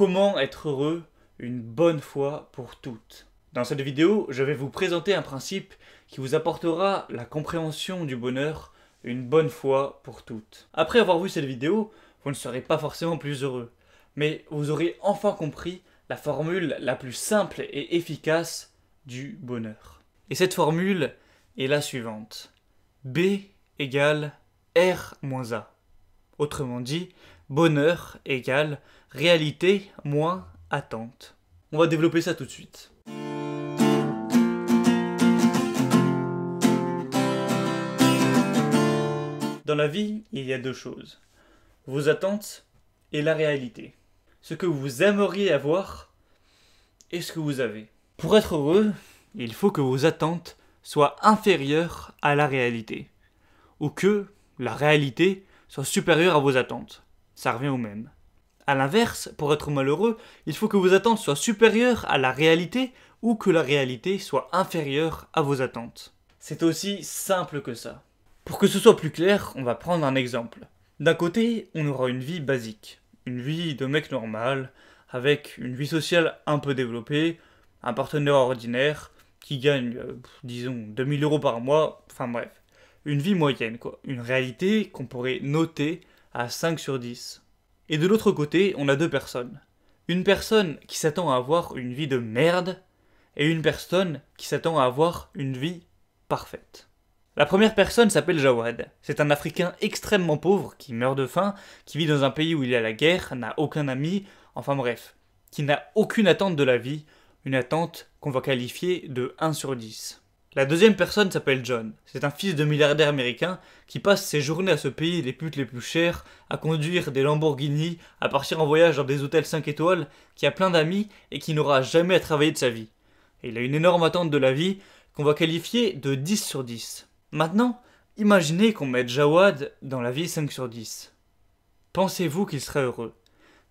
Comment être heureux une bonne fois pour toutes. Dans cette vidéo, je vais vous présenter un principe qui vous apportera la compréhension du bonheur une bonne fois pour toutes. Après avoir vu cette vidéo, vous ne serez pas forcément plus heureux, mais vous aurez enfin compris la formule la plus simple et efficace du bonheur. Et cette formule est la suivante. B égale R moins A. Autrement dit, bonheur égale réalité moins attente. On va développer ça tout de suite. Dans la vie, il y a deux choses. Vos attentes et la réalité. Ce que vous aimeriez avoir et ce que vous avez. Pour être heureux, il faut que vos attentes soient inférieures à la réalité. Ou que la réalité soit supérieure à vos attentes. Ça revient au même. A l'inverse, pour être malheureux, il faut que vos attentes soient supérieures à la réalité ou que la réalité soit inférieure à vos attentes. C'est aussi simple que ça. Pour que ce soit plus clair, on va prendre un exemple. D'un côté, on aura une vie basique. Une vie de mec normal, avec une vie sociale un peu développée, un partenaire ordinaire, qui gagne, disons, 2000 € par mois, enfin bref. Une vie moyenne, quoi. Une réalité qu'on pourrait noter à 5 sur 10. Et de l'autre côté, on a deux personnes. Une personne qui s'attend à avoir une vie de merde, et une personne qui s'attend à avoir une vie parfaite. La première personne s'appelle Jawad. C'est un Africain extrêmement pauvre, qui meurt de faim, qui vit dans un pays où il y a la guerre, n'a aucun ami, enfin bref, qui n'a aucune attente de la vie, une attente qu'on va qualifier de 1 sur 10. La deuxième personne s'appelle John. C'est un fils de milliardaire américain qui passe ses journées à se payer les putes les plus chères, à conduire des Lamborghini, à partir en voyage dans des hôtels 5 étoiles, qui a plein d'amis et qui n'aura jamais à travailler de sa vie. Et il a une énorme attente de la vie qu'on va qualifier de 10 sur 10. Maintenant, imaginez qu'on mette Jawad dans la vie 5 sur 10. Pensez-vous qu'il serait heureux?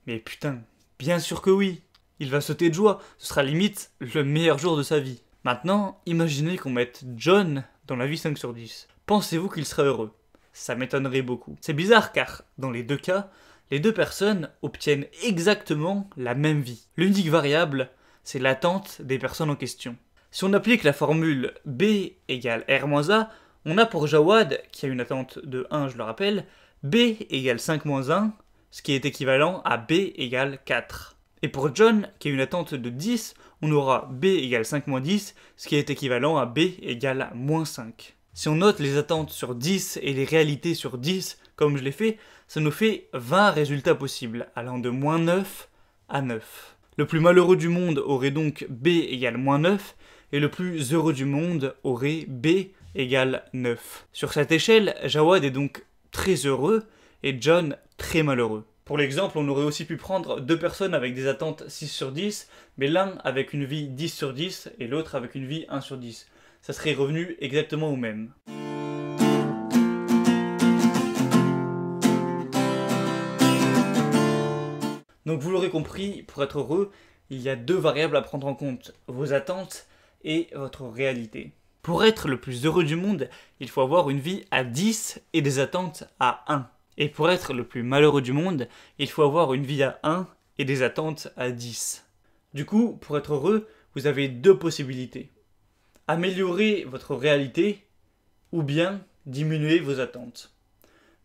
Mais putain, bien sûr que oui. Il va sauter de joie, ce sera limite le meilleur jour de sa vie. Maintenant, imaginez qu'on mette John dans la vie 5 sur 10. Pensez-vous qu'il serait heureux? Ça m'étonnerait beaucoup. C'est bizarre car, dans les deux cas, les deux personnes obtiennent exactement la même vie. L'unique variable, c'est l'attente des personnes en question. Si on applique la formule B égale R-A, on a pour Jawad, qui a une attente de 1, je le rappelle, B égale 5-1, ce qui est équivalent à B égale 4. Et pour John, qui a une attente de 10, on aura B égale 5-10, ce qui est équivalent à B égale -5. Si on note les attentes sur 10 et les réalités sur 10, comme je l'ai fait, ça nous fait 20 résultats possibles, allant de -9 à 9. Le plus malheureux du monde aurait donc B égale -9, et le plus heureux du monde aurait B égale 9. Sur cette échelle, Jawad est donc très heureux, et John très malheureux. Pour l'exemple, on aurait aussi pu prendre deux personnes avec des attentes 6 sur 10, mais l'un avec une vie 10 sur 10 et l'autre avec une vie 1 sur 10. Ça serait revenu exactement au même. Donc vous l'aurez compris, pour être heureux, il y a deux variables à prendre en compte, vos attentes et votre réalité. Pour être le plus heureux du monde, il faut avoir une vie à 10 et des attentes à 1. Et pour être le plus malheureux du monde, il faut avoir une vie à 1 et des attentes à 10. Du coup, pour être heureux, vous avez deux possibilités. Améliorer votre réalité ou bien diminuer vos attentes.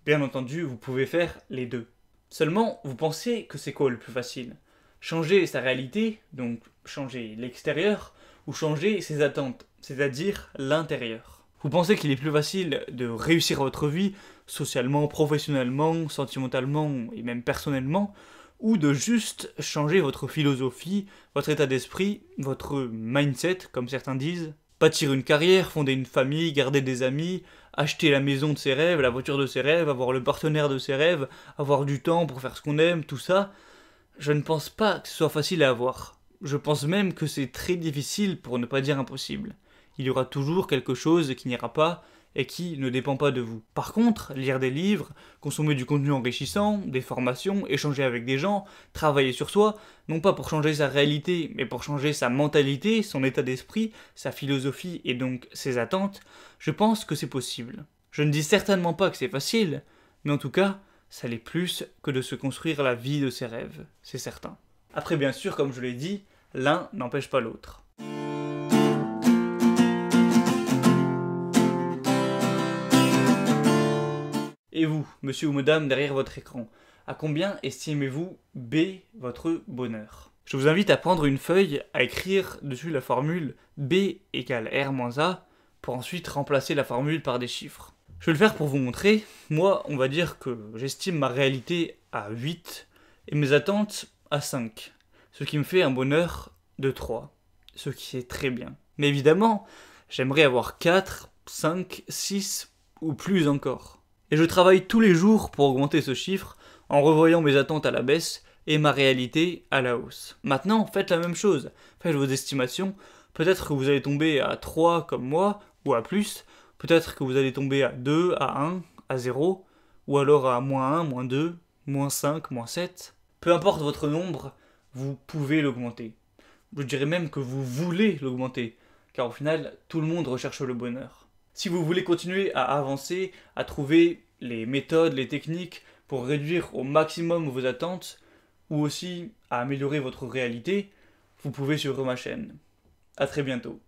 Bien entendu, vous pouvez faire les deux. Seulement, vous pensez que c'est quoi le plus facile? Changer sa réalité, donc changer l'extérieur, ou changer ses attentes, c'est-à-dire l'intérieur. Vous pensez qu'il est plus facile de réussir votre vie, socialement, professionnellement, sentimentalement et même personnellement, ou de juste changer votre philosophie, votre état d'esprit, votre mindset, comme certains disent. Bâtir une carrière, fonder une famille, garder des amis, acheter la maison de ses rêves, la voiture de ses rêves, avoir le partenaire de ses rêves, avoir du temps pour faire ce qu'on aime, tout ça. Je ne pense pas que ce soit facile à avoir. Je pense même que c'est très difficile pour ne pas dire impossible. Il y aura toujours quelque chose qui n'ira pas et qui ne dépend pas de vous. Par contre, lire des livres, consommer du contenu enrichissant, des formations, échanger avec des gens, travailler sur soi, non pas pour changer sa réalité, mais pour changer sa mentalité, son état d'esprit, sa philosophie et donc ses attentes, je pense que c'est possible. Je ne dis certainement pas que c'est facile, mais en tout cas, ça l'est plus que de se construire la vie de ses rêves, c'est certain. Après bien sûr, comme je l'ai dit, l'un n'empêche pas l'autre. Et vous, monsieur ou madame derrière votre écran, à combien estimez-vous B votre bonheur? Je vous invite à prendre une feuille, à écrire dessus la formule B égale R moins A, pour ensuite remplacer la formule par des chiffres. Je vais le faire pour vous montrer. Moi, on va dire que j'estime ma réalité à 8 et mes attentes à 5, ce qui me fait un bonheur de 3, ce qui est très bien. Mais évidemment, j'aimerais avoir 4, 5, 6 ou plus encore. Et je travaille tous les jours pour augmenter ce chiffre en revoyant mes attentes à la baisse et ma réalité à la hausse. Maintenant, faites la même chose. Faites vos estimations. Peut-être que vous allez tomber à 3 comme moi, ou à plus. Peut-être que vous allez tomber à 2, à 1, à 0, ou alors à moins 1, moins 2, moins 5, moins 7. Peu importe votre nombre, vous pouvez l'augmenter. Je dirais même que vous voulez l'augmenter, car au final, tout le monde recherche le bonheur. Si vous voulez continuer à avancer, à trouver les méthodes, les techniques pour réduire au maximum vos attentes, ou aussi à améliorer votre réalité, vous pouvez suivre ma chaîne. A très bientôt.